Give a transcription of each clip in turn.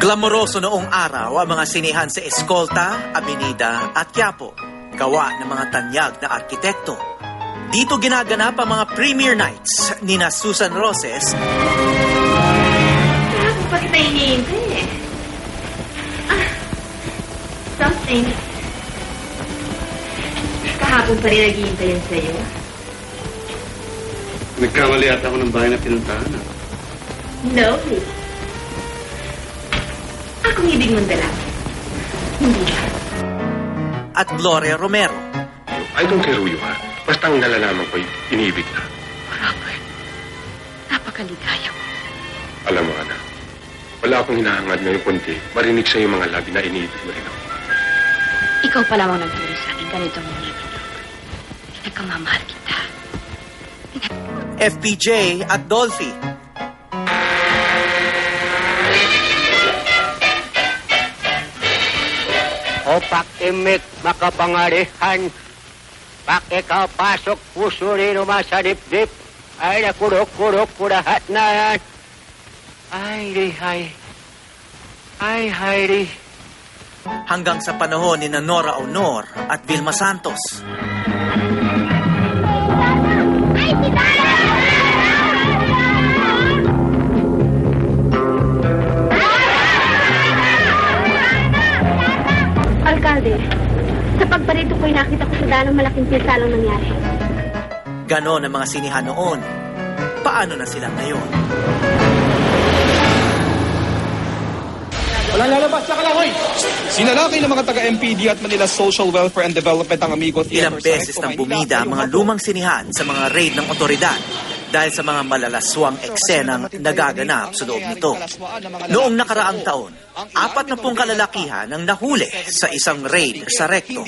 Glamoroso noong araw ang mga sinihan sa Escolta, Avenida at Quiapo, gawa ng mga tanyag na arkitekto. Dito ginaganap ang mga premiere nights ni na Susan Roses. Ako pa kita iniintay eh. Something. Kahapon pa rin naghihintay yan sa'yo. Nagkamali ata ako ng bahay na pinuntahan. No. Akong ibig mong dalaga. Hindi ka. At Gloria Romero. I don't care who you are. Basta ang nalalaman ko, iniibig na. Robert, napakaligaya mo. Alam mo, Ana, wala akong hinahangad ngayong kundi marinig sa yung mga labi na iniibig mo rin ako. Ikaw pa lamang nagturo sa akin ganito ang ibig. Nagkamamahal kita. FPJ at Dolphy. O pakimik makapangarihan, pakikapasok puso rin sa dibdib, ay nakurok-kurok ko lahat na yan. Ay, Heidi. Hanggang sa panahon ni Nora Honor at Vilma Santos. Alkalde, sa pagparito ko'y nakita ko sa daan ng malaking pinsalong nangyari. Ganon ang mga sinihan noon. Paano na sila ngayon? Walang lalabas sa kalangoy! Sinalaki ng mga taga-MPD at Manila Social Welfare and Development ang Amigo Theater. Ilang beses nang bumida ang mga lumang sinihan sa mga raid ng otoridad dahil sa mga malalaswang eksenang nagaganap sa loob nito. Noong nakaraang taon, 40 kalalakihan ang nahuli sa isang raid sa Recto.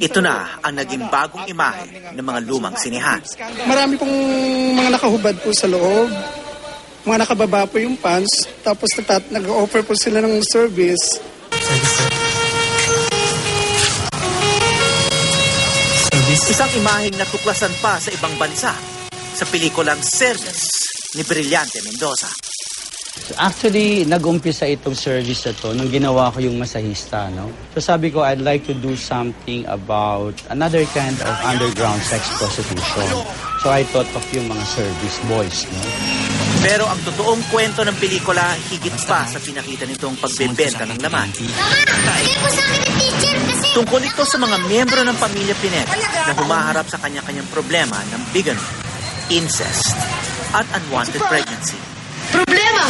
Ito na ang naging bagong imahe ng mga lumang sinihan. Marami pong mga nakahubad po sa loob. Mga nakababa po yung pants, tapos nag-offer po sila ng service. Isang imaheng natuklasan pa sa ibang bansa sa pelikulang Service ni Brillante Mendoza. Actually, nag-umpisa itong service na to nung ginawa ko yung masahista, no? So sabi ko, I'd like to do something about another kind of underground sex prostitution. So I thought of yung mga service boys, no? Pero ang totoong kwento ng pelikula higit pa sa pinakita nitong pagbebenta ng laman. Tungkol ito sa mga miyembro ng pamilya Pineda na humaharap sa kanya-kanyang problema ng bigamy, incest, at unwanted pregnancy. Problema!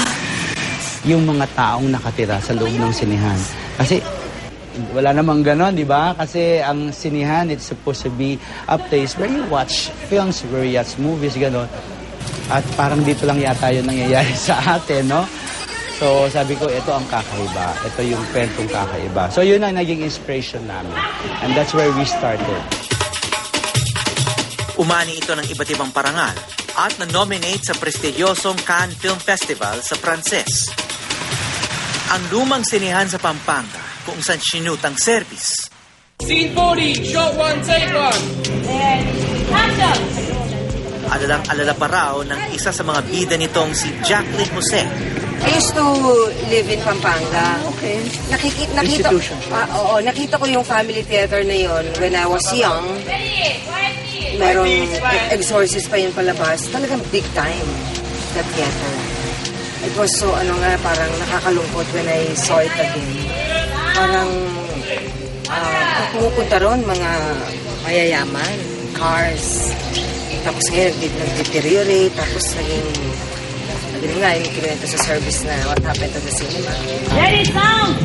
Yung mga taong nakatira sa loob ng sinihan. Kasi wala namang ganon, di ba? Kasi ang sinihan, it's supposed to be a place where you watch films, where you watch movies, ganon. At parang dito lang yata yun nangyayari sa atin, no? So sabi ko, ito ang kakaiba. Ito yung kwentong kakaiba. So yun ang naging inspiration namin. And that's where we started. Umani ito ng iba't ibang parangal at na-nominate sa prestigyosong Cannes Film Festival sa Pranses. Ang lumang sinihan sa Pampanga kung saan sinut ang Service. Scene 40, shot 1, take 1. Alalang-alala pa raw ng isa sa mga bida nitong si Jacqueline Jose. I used to live in Pampanga. Okay. Nakita ko yung family theater na yon when I was young. Merong exorcist pa yun palabas. Talagang big time, that theater. It was so, parang nakakalungkot when I saw it again. Parang, pumupunta ron mga mayayaman, cars. Tapos ngayon, nag-deteriorate. Tapos naging nga, yung kinento sa service na what happened to the cinema. Ready, sound!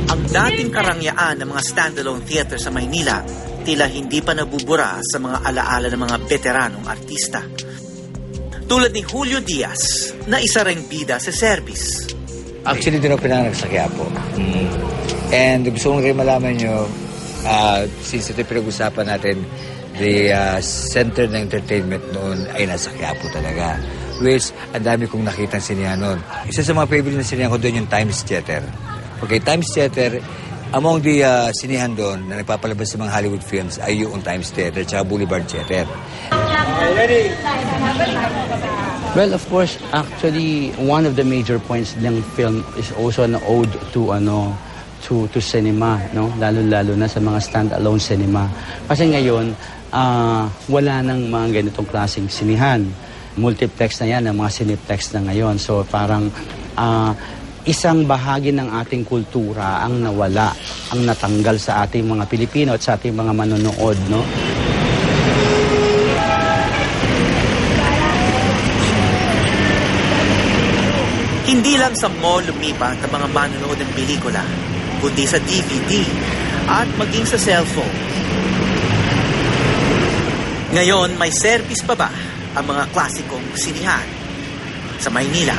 Ang dating karangyaan ng mga standalone theater sa Maynila, tila hindi pa nabubura sa mga alaala ng mga veteranong artista. Tulad ni Julio Diaz, na isa ring bida sa Service. Actually, doon ako pinanganak sa Quiapo. And gusto kong kayo malaman nyo, since ito pinag-usapan natin, the center ng entertainment noon ay nasa Quiapo talaga. Which, ang dami kong nakitang sinihan noon. Isa sa mga favorite na sinihan ko doon yung Times Theater. Okay, Times Theater, among the sinihan doon na nagpapalabas sa mga Hollywood films ay yung Times Theater at Boulevard Theater. Ready? Well, of course, actually, one of the major points ng film is also an ode to to cinema, no? Lalo-lalo na sa mga stand-alone cinema. Kasi ngayon, wala nang mga ganitong klaseng sinihan. Multiplex na yan, ang mga cineplex na ngayon. So parang isang bahagi ng ating kultura ang nawala, ang natanggal sa ating mga Pilipino at sa ating mga manonood, no? Hindi lang sa mall lumipat ang mga manonood ng pelikula, kundi sa DVD at maging sa cellphone. Ngayon, may service pa ba ang mga klasikong sinihan sa Maynila?